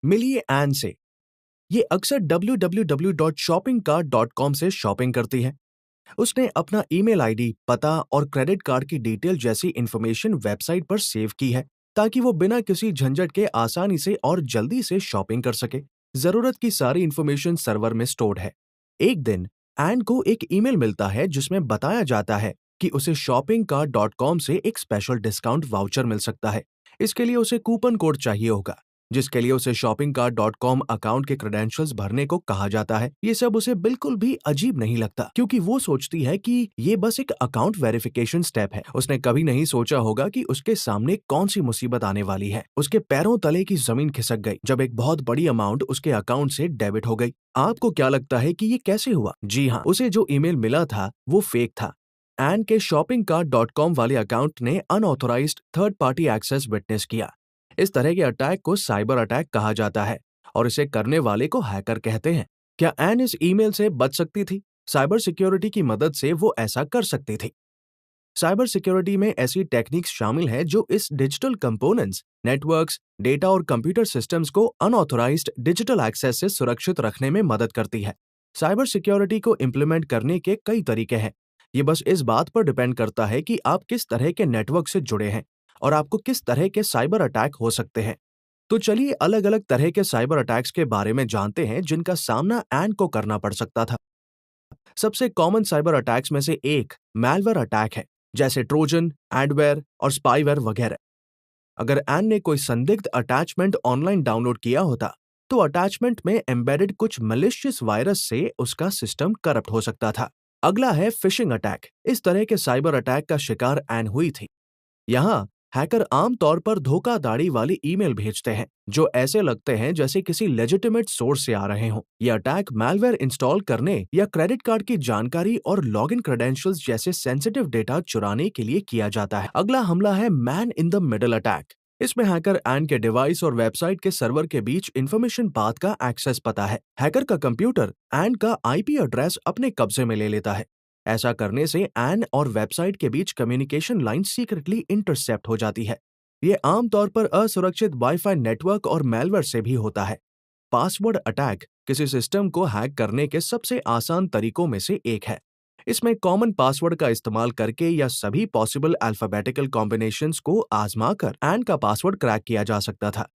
मिलिए एन से। ये अक्सर www.shoppingcart.com से शॉपिंग करती है। उसने अपना ईमेल आईडी, पता और क्रेडिट कार्ड की डिटेल जैसी इंफॉर्मेशन वेबसाइट पर सेव की है, ताकि वो बिना किसी झंझट के आसानी से और जल्दी से शॉपिंग कर सके। जरूरत की सारी इंफॉर्मेशन सर्वर में स्टोर्ड है। एक दिन एन को एक ईमेल मिलता है जिसमें बताया जाता है कि उसे shoppingcart.com से एक स्पेशल डिस्काउंट वाउचर मिल सकता है। इसके लिए उसे कूपन कोड चाहिए होगा, जिसके लिए उसे shoppingcart.com अकाउंट के क्रेडेंशियल्स भरने को कहा जाता है। ये सब उसे बिल्कुल भी अजीब नहीं लगता, क्योंकि वो सोचती है कि ये बस एक अकाउंट वेरिफिकेशन स्टेप है। उसने कभी नहीं सोचा होगा कि उसके सामने कौन सी मुसीबत आने वाली है। उसके पैरों तले की जमीन खिसक गई जब एक बहुत बड़ी अमाउंट उसके अकाउंट से डेबिट हो गई। आपको क्या लगता है कि ये कैसे हुआ? जी हाँ, उसे जो ईमेल मिला था वो फेक था। एन के shoppingcart.com वाले अकाउंट ने unauthorised third party access witness किया। इस तरह के अटैक को साइबर अटैक कहा जाता है और इसे करने वाले को हैकर कहते हैं। क्या एन इस ईमेल से बच सकती थी? साइबर सिक्योरिटी की मदद से वो ऐसा कर सकती थी। साइबर सिक्योरिटी में ऐसी टेक्निक्स शामिल हैं जो इस डिजिटल कंपोनेंट्स, नेटवर्क्स, डेटा और कंप्यूटर सिस्टम्स को अनऑथोराइज्ड डिजिटल एक्सेस से सुरक्षित रखने में मदद करती है। साइबर सिक्योरिटी को इम्प्लीमेंट करने के कई तरीके हैं। ये बस इस बात पर डिपेंड करता है कि आप किस तरह के नेटवर्क से जुड़े हैं और आपको किस तरह के साइबर अटैक हो सकते हैं। तो चलिए अलग अलग तरह के साइबर अटैक्स के बारे में जानते हैं जिनका सामना एन को करना पड़ सकता था। सबसे कॉमन साइबर अटैक्स में से एक मैलवेयर अटैक है, जैसे ट्रोजन, एडवेयर और स्पाईवेयर वगैरह। अगर एन ने कोई संदिग्ध अटैचमेंट ऑनलाइन डाउनलोड किया होता, तो अटैचमेंट में एम्बेडेड कुछ मलिशियस वायरस से उसका सिस्टम करप्ट हो सकता था। अगला है फिशिंग अटैक। इस तरह के साइबर अटैक का शिकार एन हुई थी। यहाँ हैकर आमतौर पर धोखाधड़ी वाली ईमेल भेजते हैं जो ऐसे लगते हैं जैसे किसी लेजिटिमेट सोर्स से आ रहे हों। ये अटैक मैलवेयर इंस्टॉल करने या क्रेडिट कार्ड की जानकारी और लॉगिन क्रेडेंशियल्स जैसे सेंसिटिव डेटा चुराने के लिए किया जाता है। अगला हमला है man in the middle attack. इसमें हैकर एन के डिवाइस और वेबसाइट के सर्वर के बीच इंफॉर्मेशन पाथ का एक्सेस पता है। हैकर का कंप्यूटर एन का आईपी एड्रेस अपने कब्जे में ले लेता है। ऐसा करने से एन और वेबसाइट के बीच कम्युनिकेशन लाइन सीक्रेटली इंटरसेप्ट हो जाती है। ये आमतौर पर असुरक्षित वाईफाई नेटवर्क और मैलवेयर से भी होता है। पासवर्ड अटैक किसी सिस्टम को हैक करने के सबसे आसान तरीकों में से एक है। इसमें कॉमन पासवर्ड का इस्तेमाल करके या सभी पॉसिबल अल्फाबेटिकल कॉम्बिनेशंस को आजमाकर एन का पासवर्ड क्रैक किया जा सकता था।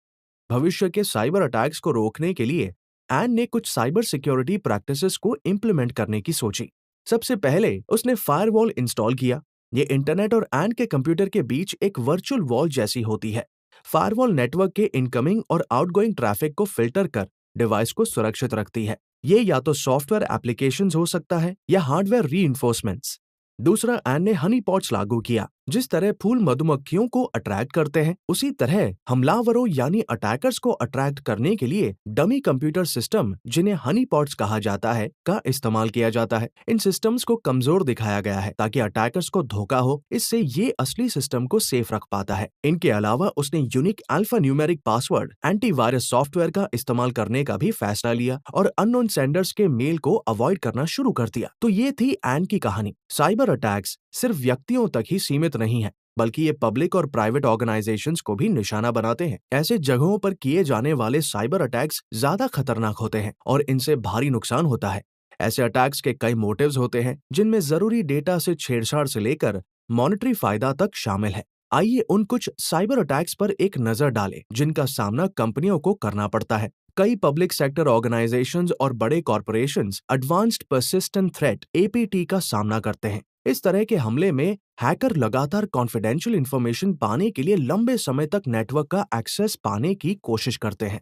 भविष्य के साइबर अटैक्स को रोकने के लिए एन ने कुछ साइबर सिक्योरिटी प्रैक्टिसेस को इम्प्लीमेंट करने की सोची। सबसे पहले उसने फायरवॉल इंस्टॉल किया। ये इंटरनेट और एन के कंप्यूटर के बीच एक वर्चुअल वॉल जैसी होती है। फायरवॉल नेटवर्क के इनकमिंग और आउटगोइंग ट्रैफिक को फिल्टर कर डिवाइस को सुरक्षित रखती है। ये या तो सॉफ्टवेयर एप्लीकेशंस हो सकता है या हार्डवेयर रीइंफोर्समेंट्स। दूसरा, एन ने हनी पॉट्स लागू किया। जिस तरह फूल मधुमक्खियों को अट्रैक्ट करते हैं, उसी तरह हमलावरों यानी अटैकर्स को अट्रैक्ट करने के लिए डमी कंप्यूटर सिस्टम, जिन्हें हनी पॉट्स कहा जाता है, का इस्तेमाल किया जाता है। इन सिस्टम्स को कमजोर दिखाया गया है ताकि अटैकर्स को धोखा हो। इससे ये असली सिस्टम को सेफ रख पाता है। इनके अलावा उसने unique alpha numeric password, antivirus software का इस्तेमाल करने का भी फैसला लिया और अननोन सेंडर्स के मेल को अवॉइड करना शुरू कर दिया। तो ये थी एन की कहानी। साइबर अटैक्स सिर्फ व्यक्तियों तक ही सीमित नहीं है, बल्कि ये पब्लिक और प्राइवेट ऑर्गेनाइजेशंस को भी निशाना बनाते हैं। ऐसे जगहों पर किए जाने वाले साइबर अटैक्स ज्यादा खतरनाक होते हैं और इनसे भारी नुकसान होता है। ऐसे अटैक्स के कई मोटिव्स होते हैं, जिनमें जरूरी डेटा से छेड़छाड़ से लेकर मॉनेटरी फायदा तक शामिल है। आइए उन कुछ साइबर अटैक्स पर एक नजर डालें जिनका सामना कंपनियों को करना पड़ता है। कई पब्लिक सेक्टर ऑर्गेनाइजेशंस और बड़े corporations advanced persistent threat APT का सामना करते हैं। इस तरह के हमले में हैकर लगातार कॉन्फिडेंशियल इंफॉर्मेशन पाने के लिए लंबे समय तक नेटवर्क का एक्सेस पाने की कोशिश करते हैं।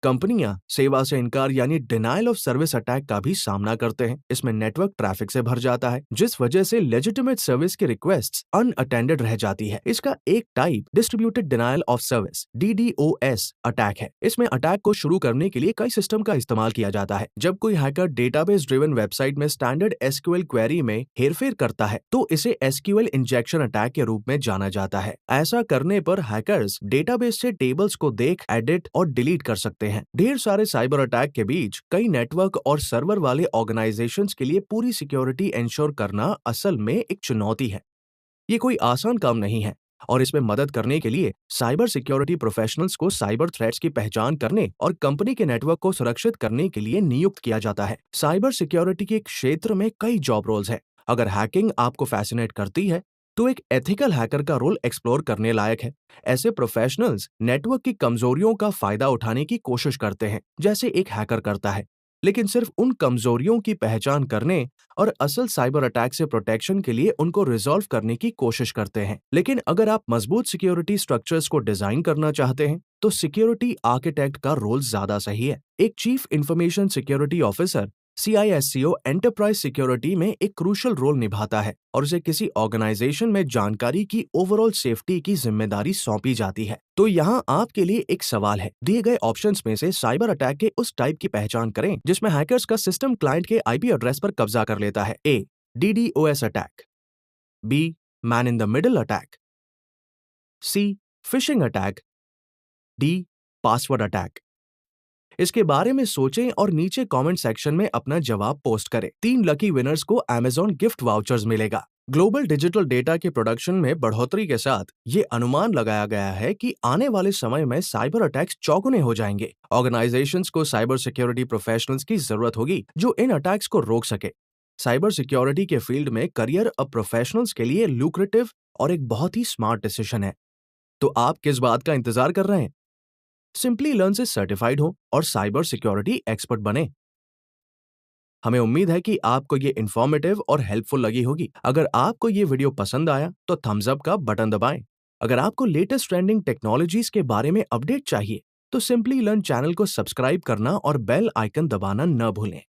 कंपनियां सेवा से इनकार यानी डिनायल ऑफ सर्विस अटैक का भी सामना करते हैं। इसमें नेटवर्क ट्रैफिक से भर जाता है, जिस वजह से लेजिटिमेट सर्विस की रिक्वेस्ट्स अनअटेंडेड रह जाती है। इसका एक type distributed denial of service DDoS attack है। इसमें अटैक को शुरू करने के लिए कई सिस्टम का इस्तेमाल किया जाता है। जब कोई हैकर डेटाबेस ड्रिवन वेबसाइट में स्टैंडर्ड एसक्यूएल क्वेरी में हेरफेर करता है, तो इसे एसक्यूएल इंजेक्शन अटैक के रूप में जाना जाता है। ऐसा करने पर हैकर्स डेटाबेस से टेबल्स को देख, एडिट और डिलीट कर सकते हैं। ढेर सारे साइबर अटैक के बीच कई नेटवर्क और सर्वर वाले ऑर्गेनाइजेशंस के लिए पूरी सिक्योरिटी एंश्योर करना असल में एक चुनौती है। ये कोई आसान काम नहीं है। और इसमें मदद करने के लिए साइबर सिक्योरिटी प्रोफेशनल्स को साइबर थ्रेट्स की पहचान करने और कंपनी के नेटवर्क को सुरक्षित करने के लिए नियुक्त किया जाता है। साइबर सिक्योरिटी के क्षेत्र में कई जॉब रोल्स हैं। अगर हैकिंग आपको फैसिनेट करती है तो एक एथिकल हैकर का रोल एक्सप्लोर करने लायक है। ऐसे प्रोफेशनल्स नेटवर्क की कमजोरियों का फायदा उठाने की कोशिश करते हैं, जैसे एक हैकर करता है, लेकिन सिर्फ उन कमजोरियों की पहचान करने और असल साइबर अटैक से प्रोटेक्शन के लिए उनको रिजॉल्व करने की कोशिश करते हैं। लेकिन अगर आप मजबूत सिक्योरिटी स्ट्रक्चर्स को डिजाइन करना चाहते हैं तो सिक्योरिटी आर्किटेक्ट का रोल ज्यादा सही है। एक chief information security officer CISCO enterprise security में एक क्रूशियल रोल निभाता है और उसे किसी ऑर्गेनाइजेशन में जानकारी की ओवरऑल सेफ्टी की जिम्मेदारी सौंपी जाती है। तो यहाँ आपके लिए एक सवाल है, दिए गए ऑप्शंस में से साइबर अटैक के उस टाइप की पहचान करें जिसमें हैकर्स का सिस्टम क्लाइंट के IP एड्रेस पर कब्जा कर लेता है। A. DDoS attack, B. Man in the middle attack, C. Phishing attack, D. Password attack. इसके बारे में सोचें और नीचे कमेंट सेक्शन में अपना जवाब पोस्ट करें। 3 लकी विनर्स को Amazon गिफ्ट वाउचर्स मिलेगा। ग्लोबल डिजिटल डेटा के प्रोडक्शन में बढ़ोतरी के साथ ये अनुमान लगाया गया है कि आने वाले समय में साइबर अटैक्स चौगुने हो जाएंगे। ऑर्गेनाइजेशंस को साइबर सिक्योरिटी प्रोफेशनल्स की जरूरत होगी जो इन अटैक्स को रोक सके। साइबर सिक्योरिटी के फील्ड में करियर अब प्रोफेशनल्स के लिए लुक्रेटिव और एक बहुत ही स्मार्ट डिसीजन है। तो आप किस बात का इंतजार कर रहे हैं? सिंपली लर्न से सर्टिफाइड हो और साइबर सिक्योरिटी एक्सपर्ट बने। हमें उम्मीद है कि आपको ये इन्फॉर्मेटिव और हेल्पफुल लगी होगी। अगर आपको ये वीडियो पसंद आया तो थम्स अप का बटन दबाएं। अगर आपको लेटेस्ट ट्रेंडिंग टेक्नोलॉजीज के बारे में अपडेट चाहिए तो सिंपली लर्न चैनल को सब्सक्राइब करना और बेल आइकन दबाना न भूलें।